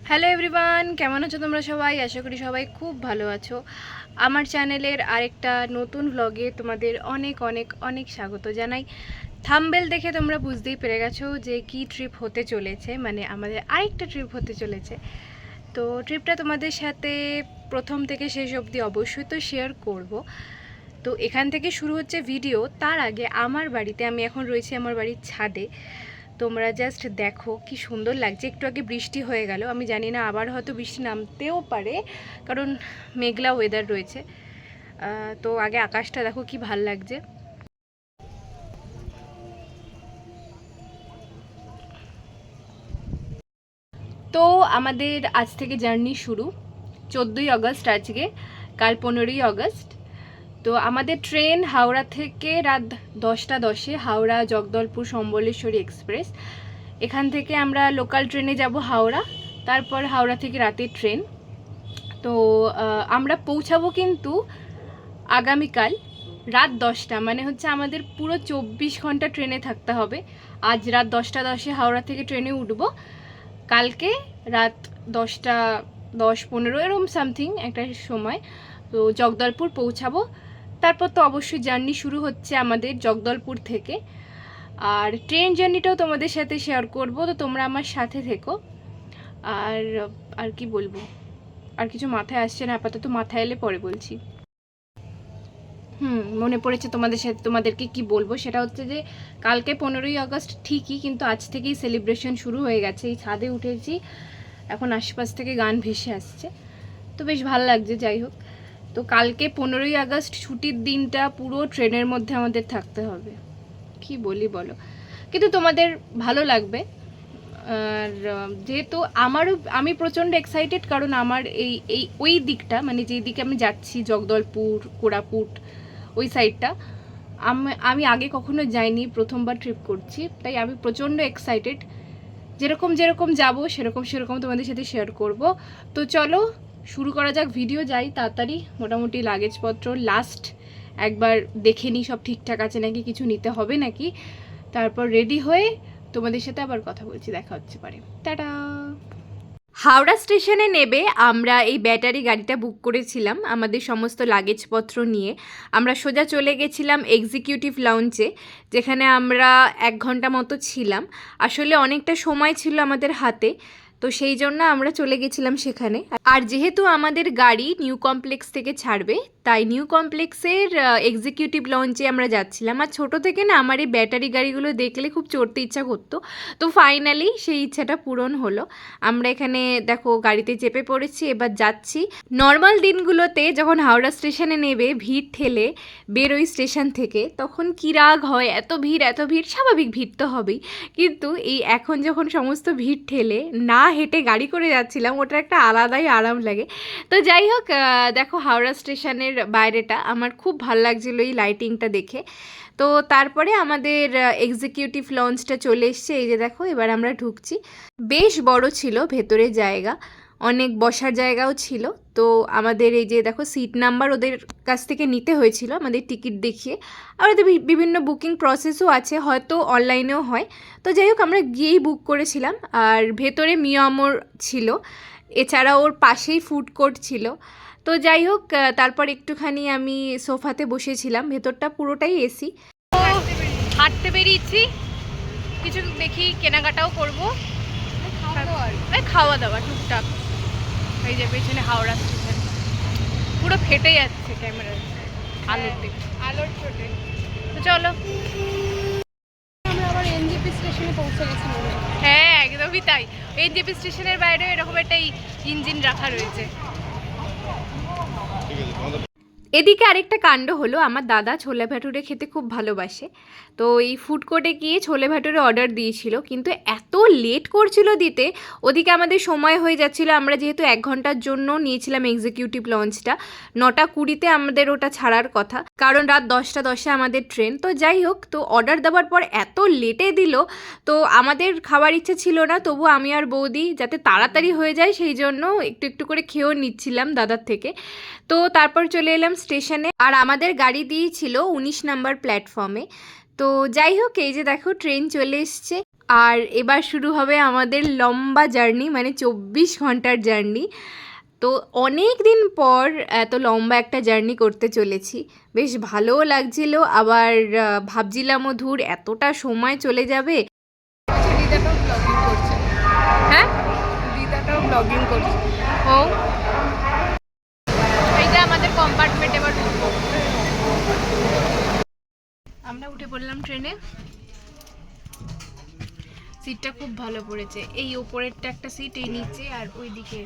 Hello everyone, কেমন আছো তোমরা সবাই? আশা করি সবাই খুব ভালো আছো। আমার চ্যানেলের আরেকটা নতুন ভ্লগে তোমাদের অনেক অনেক অনেক স্বাগত জানাই। থাম্বনেল দেখে তোমরা বুঝতেই পেরে গেছো যে কি ট্রিপ হতে চলেছে, মানে আমাদের আরেকটা ট্রিপ হতে চলেছে। তো ট্রিপটা তোমাদের সাথে প্রথম থেকে শেষ অবধি অবশ্যই তো শেয়ার করব। তো এখান থেকে শুরু হচ্ছে ভিডিও। তার আগে আমার বাড়িতে, আমি এখন রয়েছি আমার বাড়ির ছাদে। তোমরা জাস্ট দেখো কি সুন্দর লাগছে। একটু আগে বৃষ্টি হয়ে গেল, আমি জানি না আবার হয়তো বৃষ্টি নামতেও পারে, কারণ মেঘলা ওয়েদার রয়েছে। তো আগে আকাশটা দেখো কি ভাল লাগছে। তো আমাদের আজ থেকে জার্নি শুরু। 14ই আগস্ট আজকে, কাল 15ই আগস্ট। তো আমাদের ট্রেন হাওড়া থেকে রাত 10টা 10-এ, হাওড়া জগদলপুর সম্বলেশ্বরী এক্সপ্রেস। এখান থেকে আমরা লোকাল ট্রেনে যাব হাওড়া, তারপর হাওড়া থেকে রাতের ট্রেন। তো আমরা পৌঁছাবো কিন্তু আগামীকাল রাত 10টা, মানে হচ্ছে আমাদের পুরো 24 ঘন্টা ট্রেনে থাকতে হবে। আজ রাত 10টা 10-এ হাওড়া থেকে ট্রেনে উঠব, কালকে রাত 10টা 10-15 এরকম সামথিং একটা সময় তো জগদলপুর পৌঁছাবো। তারপর তো অবশ্যই জার্নি শুরু হচ্ছে আমাদের জগদলপুর থেকে, আর ট্রেন জার্নিটাও তোমাদের সাথে শেয়ার করব। তো তোমরা আমার সাথে থেকো। আর আর কি বলবো, আর কিছু মাথায় আসছে না আপাতত, মাথায় এলে পরে বলছি। মনে পড়েছে তোমাদের সাথে, তোমাদেরকে কি বলবো, সেটা হচ্ছে যে কালকে 15ই আগস্ট ঠিকই, কিন্তু আজ থেকেই সেলিব্রেশন শুরু হয়ে গেছে। এই ছাদে উঠেছি, এখন আশপাশ থেকে গান ভেসে আসছে, তো বেশ ভালো লাগছে। যাই হোক, তো কালকে 15ই আগস্ট ছুটির দিনটা পুরো ট্রেনের মধ্যে আমাদের থাকতে হবে। কি বলি বলো, কিন্তু তোমাদের ভালো লাগবে। আর যেহেতু আমি প্রচণ্ড এক্সাইটেড, কারণ আমার এই এই ওই দিকটা, মানে যেই দিকে আমি যাচ্ছি, জগদলপুর কোরাপুট ওই সাইডটা, আমি আগে কখনো যাইনি, প্রথমবার ট্রিপ করছি, তাই আমি প্রচণ্ড এক্সাইটেড। যেরকম যেরকম যাব সেরকম সেরকম তোমাদের সাথে শেয়ার করব। তো চলো শুরু করা যাক ভিডিও। যাই তাড়াতাড়ি, মোটামুটি লাগেজপত্র লাস্ট একবার দেখে নিই সব ঠিকঠাক আছে নাকি, কিছু নিতে হবে নাকি, তারপর রেডি হয়ে তোমাদের সাথে আবার কথা বলছি, দেখা হচ্ছে পরে। টাটা। হাওড়া স্টেশনে নেবে আমরা এই ব্যাটারি গাড়িটা বুক করেছিলাম আমাদের সমস্ত লাগেজপত্র নিয়ে। আমরা সোজা চলে গেছিলাম এক্সিকিউটিভ লাউঞ্জে, যেখানে আমরা 1 ঘন্টা মতো ছিলাম। আসলে অনেকটা সময় ছিল আমাদের হাতে, তো সেই জন্য আমরা চলে গেছিলাম সেখানে। আর যেহেতু আমাদের গাড়ি নিউ কমপ্লেক্স থেকে ছাড়বে, তাই নিউ কমপ্লেক্সের এক্সিকিউটিভ লঞ্চে আমরা যাচ্ছিলাম। আর ছোটো থেকে না আমার এই ব্যাটারি গাড়িগুলো দেখলে খুব চড়তে ইচ্ছা করতো, তো ফাইনালি সেই ইচ্ছাটা পূরণ হলো। আমরা এখানে দেখো গাড়িতে চেপে পড়েছি, এবার যাচ্ছি। নর্মাল দিনগুলোতে যখন হাওড়া স্টেশনে নেবে ভিড় ঠেলে বেরোই স্টেশন থেকে, তখন কী রাগ হয়, এত ভিড় এত ভিড়, স্বাভাবিক ভিড় তো হবেই। কিন্তু এই এখন যখন সমস্ত ভিড় ঠেলে না হেঁটে গাড়ি করে যাচ্ছিলাম, ওটা একটা আলাদাই আরাম লাগে। তো যাই হোক, দেখো হাওড়া স্টেশনের বাইরেটা আমার খুব ভালো লাগছিলো এই লাইটিংটা দেখে। তো তারপরে আমাদের এক্সিকিউটিভ লঞ্চটা চলে এসছে, এই যে দেখো এবার আমরা ঢুকছি। বেশ বড় ছিল ভেতরে জায়গা, অনেক বসার জায়গাও ছিল। তো আমাদের এই যে দেখো সিট নাম্বার ওদের কাছ থেকে নিতে হয়েছিল আমাদের টিকিট দেখিয়ে। আর ওদের বিভিন্ন বুকিং প্রসেসও আছে, হয়তো অনলাইনেও হয়। তো যাই হোক, আমরা গিয়েই বুক করেছিলাম। আর ভেতরে মিয়ামর ছিল, এছাড়া ওর পাশেই ফুড কোর্ট ছিল। তো যাই হোক, তারপর একটুখানি আমি সোফাতে বসেছিলাম, ভেতরটা পুরোটাই এসি। হাঁটতে বেরিয়েছি, কিছু দেখি কেনাকাটাও করবো, খাওয়া দাওয়া টুকটাক। এই যে পেছনে হাওড়া স্টেশন পুরো ফেটে যাচ্ছে ক্যামেরার আলোর চোটে। তো চলো, আমরা আবার এনজেপি স্টেশনে পৌঁছে গেছি। হ্যাঁ একদমই তাই, এনজেপি স্টেশনের বাইরে এরকম একটা ইঞ্জিন রাখা রয়েছে। এদিকে আরেকটা কাণ্ড হলো, আমার দাদা ছোলে ভাটুরে খেতে খুব ভালোবাসে। তো এই ফুড কোর্টে গিয়ে ছোলে ভাটুরে অর্ডার দিয়েছিল, কিন্তু এত লেট করছিল দিতে, ওদিকে আমাদের সময় হয়ে যাচ্ছিলো। আমরা যেহেতু 1 ঘন্টার জন্য নিয়েছিলাম এক্সিকিউটিভ লঞ্চটা, 9টা 20-তে আমাদের ওটা ছাড়ার কথা, কারণ রাত 10টা 10-এ আমাদের ট্রেন। তো যাই হোক, তো অর্ডার দেওয়ার পর এত লেটে দিল, তো আমাদের খাওয়ার ইচ্ছে ছিল না, তবু আমি আর বৌদি যাতে তাড়াতাড়ি হয়ে যায় সেই জন্য একটু একটু করে খেয়েও নিচ্ছিলাম দাদার থেকে। তো তারপর চলে এলাম স্টেশনে, আর আমাদের গাড়ি দিয়েছিল 19 নম্বর প্ল্যাটফর্মে। তো যাই হোক, এই যে দেখো ট্রেন চলে এসছে। আর এবার শুরু হবে আমাদের লম্বা জার্নি, মানে 24 ঘন্টার জার্নি। তো অনেক দিন পর এত লম্বা একটা জার্নি করতে চলেছি, বেশ ভালোও লাগছিল, আবার ভাবছিলামও ধুর এতটা সময় চলে যাবে। দিদাটাও ব্লগিং করছে। হ্যাঁ, দিদাটাও ব্লগিং করছে। ও এই যে আমাদের কম্পার্টমেন্ট, এবার উঠবো। আমরা উঠে পড়লাম ট্রেনে। সিটটা খুব ভালো পড়েছে, এই ওপরেরটা একটা সিট, এই নিচে আর ওইদিকে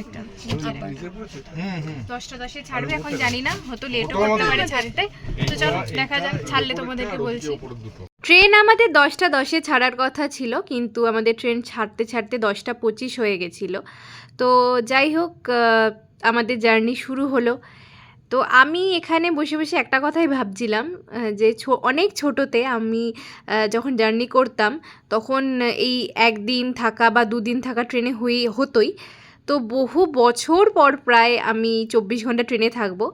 একটা। 10টা 10-এ ছাড়বে, এখন জানি না, হয়তো লেটও করতে পারে ছাড়তে। তো চলো দেখা যাক, ছাড়লে তোমাদেরকে বলছি। ট্রেন আমাদের 10টা 10-এ ছাড়ার কথা ছিল, কিন্তু আমাদের ট্রেন ছাড়তে ছাড়তে 10টা 25 হয়ে গেছিলো। তো যাই হোক, আমাদের জার্নি শুরু হলো। তো আমি এখানে বসে বসে একটা কথাই ভাবছিলাম, যে অনেক ছোটোতে আমি যখন জার্নি করতাম, তখন এই একদিন থাকা বা দুদিন থাকা ট্রেনে হতোই। তো বহু বছর পর প্রায় আমি 24 ঘন্টা ট্রেনে থাকবো,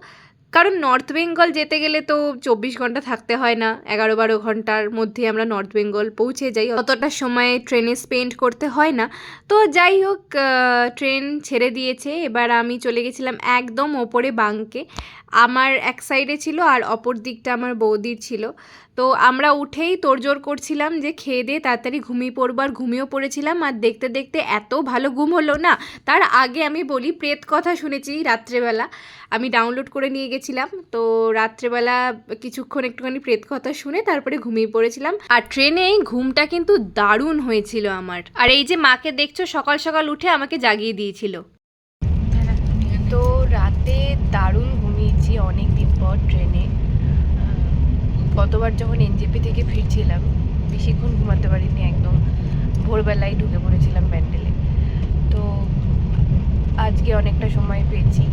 কারণ নর্থ বেঙ্গল যেতে গেলে তো 24 ঘন্টা থাকতে হয় না, 11-12 ঘন্টার মধ্যে আমরা নর্থ বেঙ্গল পৌঁছে যাই, অতটা সময় ট্রেনে স্পেন্ড করতে হয় না। তো যাই হোক, ট্রেন ছেড়ে দিয়েছে, এবার আমি চলে গেছিলাম একদম ওপরে বাঙ্কে। আমার এক সাইডে ছিল আর অপর দিকটা আমার বৌদির ছিল। তো আমরা উঠেই তোড়জোড় করছিলাম যে খেয়ে দিয়ে তাড়াতাড়ি ঘুমিয়ে পড়বো, আর ঘুমিয়েও পড়েছিলাম। আর দেখতে দেখতে এত ভালো ঘুম হলো না। তার আগে আমি বলি, প্রেত কথা শুনেছি রাত্রেবেলা, আমি ডাউনলোড করে নিয়ে গেছিলাম। তো রাত্রেবেলা কিছুক্ষণ একটুখানি প্রেত কথা শুনে তারপরে ঘুমিয়ে পড়েছিলাম। আর ট্রেনে ঘুমটা কিন্তু দারুণ হয়েছিল আমার। আর এই যে মাকে দেখছো, সকাল সকাল উঠে আমাকে জাগিয়ে দিয়েছিল। তো রাতে দারুণ ঘুমিয়েছি অনেক দিন পর ট্রেনে। গতবার যখন এনজেপি থেকে ফিরছিলাম, বেশিক্ষণ ঘুমাতে পারিনি, একদম ভোরবেলায় ঢুকে পড়েছিলাম প্যান্ডেলে। তো আজকে অনেকটা সময় পেয়েছি,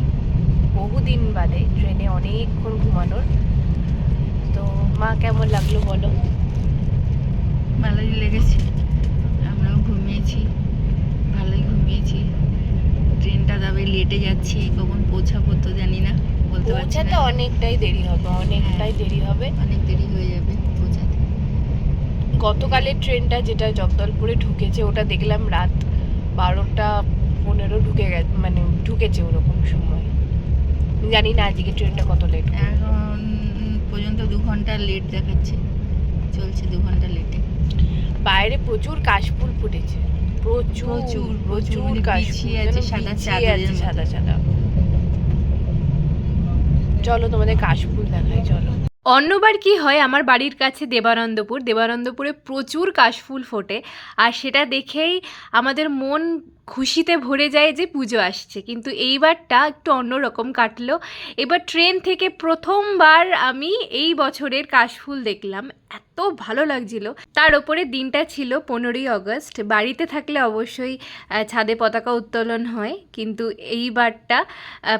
বহুদিন বাদে ট্রেনে অনেকক্ষণ ঘুমানোর। তো মা কেমন লাগলো বলো? ভালোই লেগেছে, আমরাও ঘুমিয়েছি, ভালোই ঘুমিয়েছি। ট্রেনটা তবে লেটে যাচ্ছে, কখন পৌঁছাবো তো জানি না, বলতে পারছি না। পৌঁছাতে অনেকটাই দেরি হবে, অনেকটাই দেরি হবে, অনেক দেরি হয়ে যাবে পৌঁছাতে। গতকালের ট্রেনটা যেটা জগদলপুরে ঢুকেছে, ওটা দেখলাম রাত 12টা 15 ঢুকেছে ওরকম সময়। জানি না আজকে ট্রেনটা কত লেট। এখন পর্যন্ত 2 ঘন্টা লেট দেখাচ্ছে, চলছে 2 ঘন্টা লেটে। বাইরে প্রচুর কাশফুল ফুটেছে, প্রচুর প্রচুর প্রচুর মানে কাশফুল বিছিয়ে আছে, সাদা চাদরের মতো। সাদা সাদা। চলো তোমাদের কাশফুল দেখাই, চলো। অন্যবার কি হয়, আমার বাড়ির কাছে দেবানন্দপুরে প্রচুর কাশফুল ফোটে, আর সেটা দেখেই আমাদের মন খুশিতে ভরে যায় যে পুজো আসছে। কিন্তু এইবারটা একটু অন্যরকম কাটলো। এবার ট্রেন থেকে প্রথমবার আমি এই বছরের কাশফুল দেখলাম, এত ভালো লাগছিল। তার ওপরে দিনটা ছিল 15ই আগস্ট। বাড়িতে থাকলে অবশ্যই ছাদে পতাকা উত্তোলন হয়, কিন্তু এইবারটা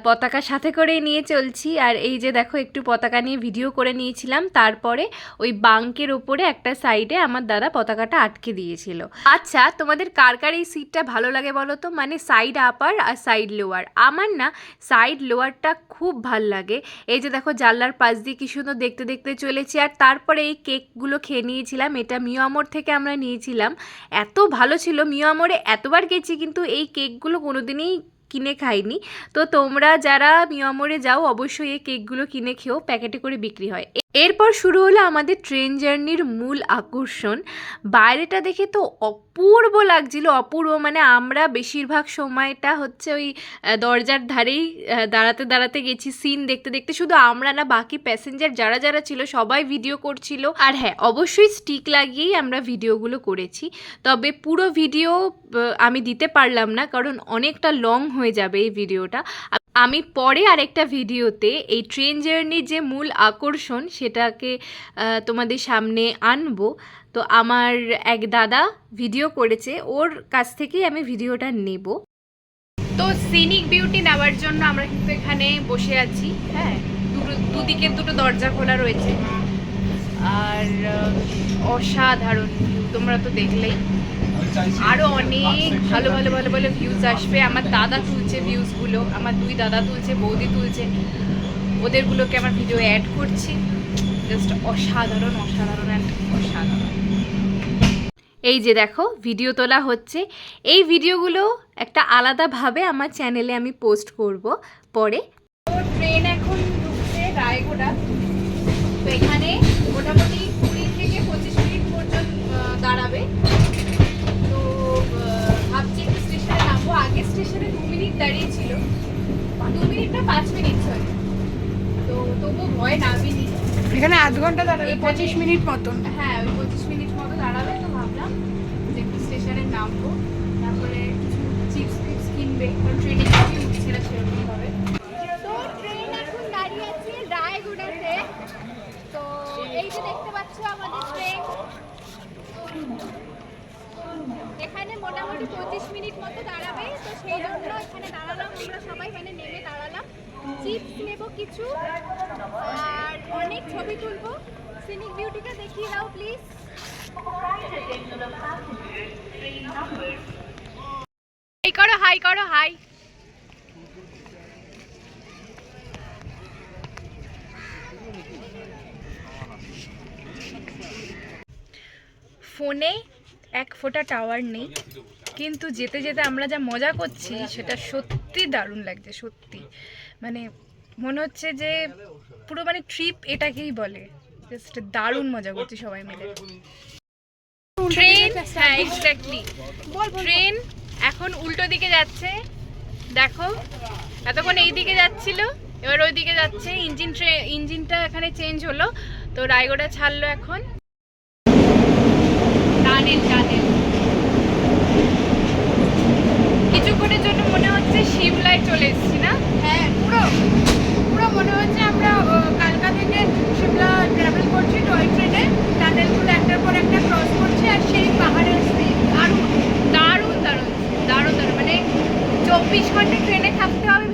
পতাকা সাথে করে নিয়ে চলছি। আর এই যে দেখো, একটু পতাকা নিয়ে ভিডিও করে নিয়েছিলাম, তারপরে ওই বাঙ্কের ওপরে একটা সাইডে আমার দাদা পতাকাটা আটকে দিয়েছিল। আচ্ছা, তোমাদের কার কার এই সিটটা ভালো লাগে বলো তো, মানে সাইড আপার আর সাইড লোয়ার? আমার না সাইড লোয়ারটা খুব ভাল লাগে। এই যে দেখো, জানলার পাশ দিয়ে কি সুন্দর দেখতে দেখতে চলেছি। আর তারপরে এই কেকগুলো খেয়ে নিয়েছিলাম, এটা মিয়ামোর থেকে আমরা নিয়েছিলাম, এত ভালো ছিল। মিয়ামোরে এতবার গেছি, কিন্তু এই কেকগুলো কোনোদিনই কিনে খাইনি। তো তোমরা যারা মিয়ামোরে যাও, অবশ্যই এই কেকগুলো কিনে খেও, প্যাকেটে করে বিক্রি হয়। এরপর শুরু হলো আমাদের ট্রেন জার্নির মূল আকর্ষণ। বাইরেটা দেখে তো অপূর্ব লাগছিল, অপূর্ব, মানে আমরা বেশিরভাগ সময়টা হচ্ছে ওই দরজার ধারেই দাঁড়াতে দাঁড়াতে গেছি সিন দেখতে দেখতে। শুধু আমরা না, বাকি প্যাসেঞ্জার যারা যারা ছিল সবাই ভিডিও করছিল। আর হ্যাঁ, অবশ্যই স্টিক লাগিয়েই আমরা ভিডিওগুলো করেছি, তবে পুরো ভিডিও আমি দিতে পারলাম না, কারণ অনেকটা লং হয়ে যাবে এই ভিডিওটা। আমি পরে আরেকটা ভিডিওতে এই ট্রেন জার্নির যে মূল আকর্ষণ সেটাকে তোমাদের সামনে আনবো। তো আমার এক দাদা ভিডিও করেছে, ওর কাছ থেকেই আমি ভিডিওটা নেব। তো সিনিক বিউটি নেওয়ার জন্য আমরা কিন্তু এখানে বসে আছি। হ্যাঁ, দুদিকে দুটো দরজা খোলা রয়েছে, আর অসাধারণ ভিউ, তোমরা তো দেখলেই। আরও অনেক ভালো ভালো ভালো ভালো ভিউজ আসবে। আমার দাদা তুলছে ভিউজগুলো, আমার 2 দাদা তুলছে, বৌদি তুলছে, ওদেরগুলোকে আমার ভিডিও অ্যাড করছি। জাস্ট অসাধারণ অসাধারণ অ্যান্ড অসাধারণ। এই যে দেখো ভিডিও তোলা হচ্ছে, এই ভিডিওগুলো একটা আলাদাভাবে আমার চ্যানেলে আমি পোস্ট করব পরে। তো ট্রেন এখন ঢুকছে রায়গোড়া, তো এখানে মোটামুটি 20 থেকে 25 মিনিট পর্যন্ত দাঁড়াবে। তো ভাবছি একটু স্টেশনে নামবো। আগে স্টেশনে 2 মিনিট দাঁড়িয়েছিল, 2 মিনিট না 5 মিনিট ছয়, তো তবু ভয় নামিনি। এখানে আধ ঘন্টা দাঁড়াবে, এখানে- 25 মিনিট মতন। হ্যাঁ ওই 25 মিনিট মতো দাঁড়াবে, তো ভাবলাম যে একটু স্টেশনে নামবো, তারপরে কিছু চিপস টিপস কিনবে, কারণ ট্রেনে কিছু উঠছে না সেরকম ভাবে। তো ট্রেন এখন দাঁড়িয়ে আছে রায়গোড়াতে। তো এই যে দেখতে পাচ্ছ আমাদের ট্রেন, এখানে মোটামুটি 25 মিনিট মতো দাঁড়াবে, তো সেই জন্য এখানে দাঁড়ালাম, আমরা সবাই এখানে নেমে দাঁড়ালাম। চিপস নেবো কিছু, আর অনেক ছবি তুলবো। সিনিক বিউটিটা দেখিয়ে দাও প্লিজ। হাই করো, হাই করো, হাই। ফোনে এক ফোঁটা টাওয়ার নেই, কিন্তু যেতে যেতে আমরা যা মজা করছি সেটা সত্যি দারুণ লাগছে। সত্যি মানে মনে হচ্ছে যে পুরো মানে ট্রিপ এটাকেই বলে, জাস্ট দারুণ মজা করছি সবাই মিলে। ট্রেন, হ্যাঁ এক্স্যাক্টলি, ট্রেন এখন উল্টো দিকে যাচ্ছে। দেখো এতক্ষণ এই দিকে যাচ্ছিল, এবার ওই দিকে যাচ্ছে। ইঞ্জিনটা এখানে চেঞ্জ হলো, তো রায়গড়া ছাড়লো এখন। টানেল টানেল, কিছুক্ষণের জন্য মনে হচ্ছে শিমলায় চলে এসেছি না? হ্যাঁ, পুরো পুরো মনে হচ্ছে আমরা কালকা থেকে সিমলা ট্রাভেল করছি টয় ট্রেনে। টানেলগুলো একটার পর একটা ক্রস করছি, আর সেই পাহাড়ের স্পিড দারুণ দারুণ দারুণ দারুণ দারুণ, মানে 24 ঘন্টা ট্রেনে থাকতে হবে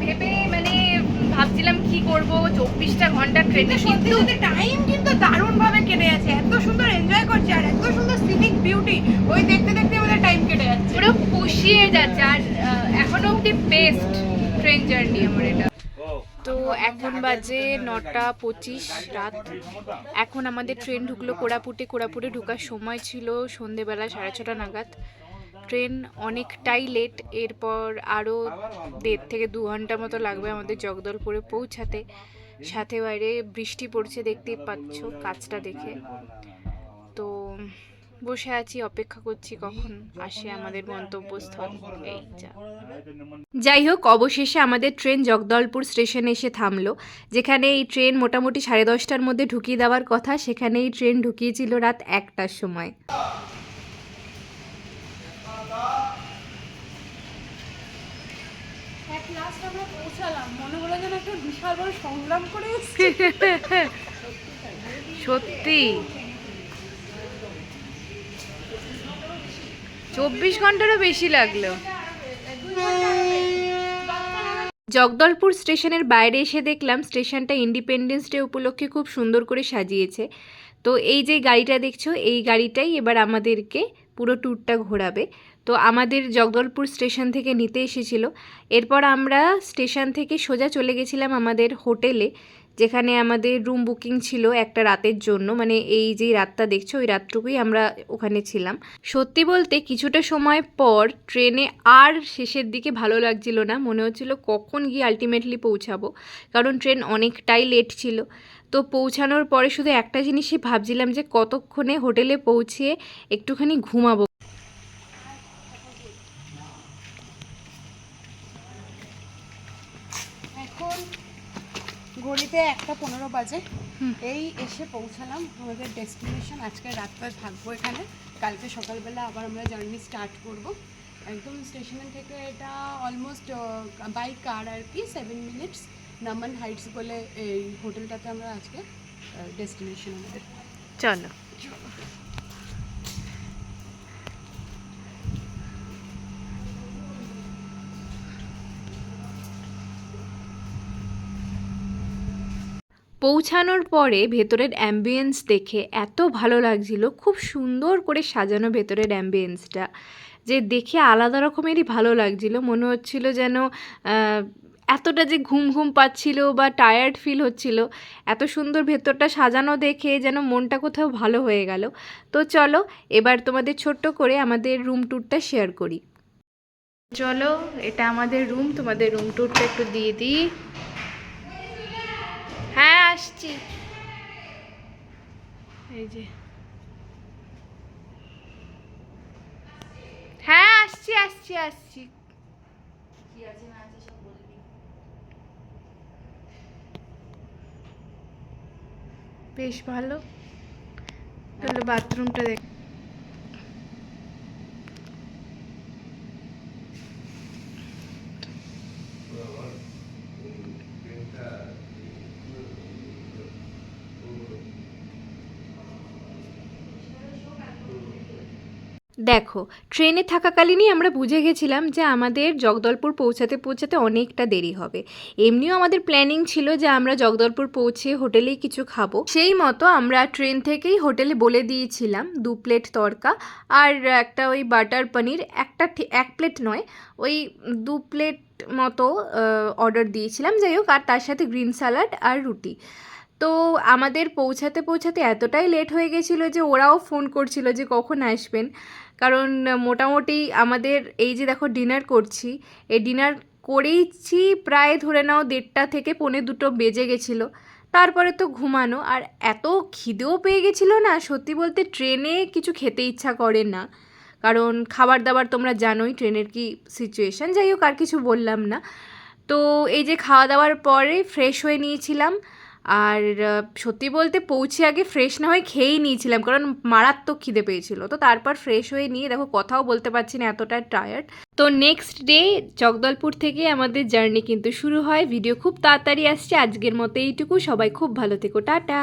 ভেবে মানে ভাবছিলাম কি করব 24টা ঘন্টা ট্রেনে, সত্যি কিন্তু সত্যি টাইম কিন্তু দারুণ ভাবে কেটে যাচ্ছে। এত সুন্দর এনজয় করছি, আর এত সুন্দর সিনিক বিউটি, ওই দেখতে দেখতে আমাদের টাইম কেটে যাচ্ছে। পুরো পুষিয়ে যাচ্ছে। আর এখনো অব্দি বেস্ট ট্রেন জার্নি আমার এটা। তো এখন বাজে 9:25 রাত। এখন আমাদের ট্রেন ঢুকলো কোরাপুটে ঢোকার সময় ছিল সন্ধেবেলা 6:30 নাগাদ। ট্রেন অনেকটাই লেট, এরপর আরও 1.5 থেকে 2 ঘন্টা মতো লাগবে আমাদের জগদলপুরে পৌঁছাতে। সাথে বাইরে বৃষ্টি পড়ছে, দেখতেই পাচ্ছ কাজটা দেখে। তো বসে আছি, অপেক্ষা করছি কখন আসে আমাদের গন্তব্যস্থল। এই যা, যাই হোক অবশেষে আমাদের ট্রেন জগদলপুর স্টেশনে এসে থামলো। যেখানে এই ট্রেন মোটামুটি 10:30টার মধ্যে ঢুকিয়ে দেওয়ার কথা, সেখানে এই ট্রেন ঢুকিয়েছিল রাত 1টার সময়। এক লাস্ট আমরা পৌঁছালাম, মনে হলো যেন একটা বিশাল বড় সংগ্রাম করে এসেছি। সত্যি 24 ঘন্টারও বেশি লাগলো। জগদলপুর স্টেশনের বাইরে এসে দেখলাম স্টেশনটা ইন্ডিপেন্ডেন্স ডে উপলক্ষে খুব সুন্দর করে সাজিয়েছে। তো এই যে গাড়িটা দেখছো, এই গাড়িটাই এবার আমাদেরকে পুরো ট্যুরটা ঘোরাবে। তো আমাদের জগদলপুর স্টেশন থেকে নিতে এসেছিলো। এরপর আমরা স্টেশন থেকে সোজা চলে গেছিলাম আমাদের হোটেলে, যেখানে আমাদের রুম বুকিং ছিল একটা রাতের জন্য। মানে এই যে রাতটা দেখছো, ওই রাতটুকুই আমরা ওখানে ছিলাম। সত্যি বলতে কিছুটা সময় পর ট্রেনে আর শেষের দিকে ভালো লাগছিল না, মনে হচ্ছিল কখন গিয়ে আলটিমেটলি পৌঁছাবো, কারণ ট্রেন অনেকটাই লেট ছিল। তো পৌঁছানোর পরে শুধু একটা জিনিসই ভাবছিলাম যে কতক্ষণে হোটেলে পৌঁছিয়ে একটুখানি ঘুমাবো। এখন ঘড়িতে 1:15 বাজে। এই এসে পৌঁছালাম আমাদের ডেস্টিনেশন। আজকে রাতটা থাকবো এখানে, কালকে সকালবেলা আবার আমরা জার্নি স্টার্ট করব। একদম স্টেশন থেকে এটা অলমোস্ট বাই কার আর কি 7 মিনিটস। নামান হাইটস বলে এই হোটেলটাতে আমরা আজকে ডেস্টিনেশন আমাদের। চলো। পৌঁছানোর পরে ভেতরের অ্যাম্বিয়েন্স দেখে এত ভালো লাগছিল, খুব সুন্দর করে সাজানো ভেতরের অ্যাম্বিয়েন্সটা, যে দেখে আলাদা রকমেরই ভালো লাগছিল। মনে হচ্ছিল যেন এতটা যে ঘুম ঘুম পাচ্ছিল বা টায়ার্ড ফিল হচ্ছিল, এত সুন্দর ভেতরটা সাজানো দেখে যেন মনটা কোথাও ভালো হয়ে গেল। তো চলো এবার তোমাদের ছোট্ট করে আমাদের রুম ট্যুরটা শেয়ার করি। চলো, এটা আমাদের রুম, তোমাদের রুম ট্যুরটা একটু দিয়ে দিই। হ্যাঁ আসছি, এই যে হ্যাঁ আসছি আসছি আসছি। বেশ ভালো। চলো বাথরুমটা দেখ। দেখো, ট্রেনে থাকাকালীনই আমরা বুঝে গেছিলাম যে আমাদের জগদলপুর পৌঁছাতে পৌঁছাতে অনেকটা দেরি হবে। এমনিও আমাদের প্ল্যানিং ছিল যে আমরা জগদলপুর পৌঁছে হোটেলেই কিছু খাবো, সেই মতো আমরা ট্রেন থেকেই হোটেলে বলে দিয়েছিলাম 2 প্লেট তড়কা আর একটা ওই বাটার পনির, একটা 1 প্লেট নয়, ওই 2 প্লেট মতো অর্ডার দিয়েছিলাম। যাই হোক, আর তার সাথে গ্রিন স্যালাড আর রুটি। তো আমাদের পৌঁছাতে পৌঁছাতে এতটাই লেট হয়ে গেছিলো যে ওরাও ফোন করছিল যে কখন আসবেন, কারণ মোটামুটি আমাদের এই যে দেখো ডিনার করছি, এই ডিনার করেইছি প্রায় ধরে নাও 1:30 থেকে 1:45 বেজে গেছিলো। তারপরে তো ঘুমানো, আর এত খিদেও পেয়ে গেছিলো না, সত্যি বলতে ট্রেনে কিছু খেতে ইচ্ছা করে না, কারণ খাবার দাবার তোমরা জানোই ট্রেনের কি সিচুয়েশান। যাই হোক, আর কিছু বললাম না। তো এই যে খাওয়া দাওয়ার পরে ফ্রেশ হয়ে নিয়েছিলাম, আর সত্যি বলতে পৌঁছে আগে ফ্রেশ না হয়ে খেয়েই নিয়েছিলাম, কারণ মারাত্মক খিদে পেয়েছিল। তো তারপর ফ্রেশ হয়ে নিয়ে দেখো কথাও বলতে পারছি না, এতটা টায়ার্ড। তো নেক্সট ডে জগদলপুর থেকে আমাদের জার্নি কিন্তু শুরু হয়। ভিডিও খুব তাড়াতাড়ি আসছে। আজকের মতো এইটুকু। সবাই খুব ভালো থেকো, টাটা।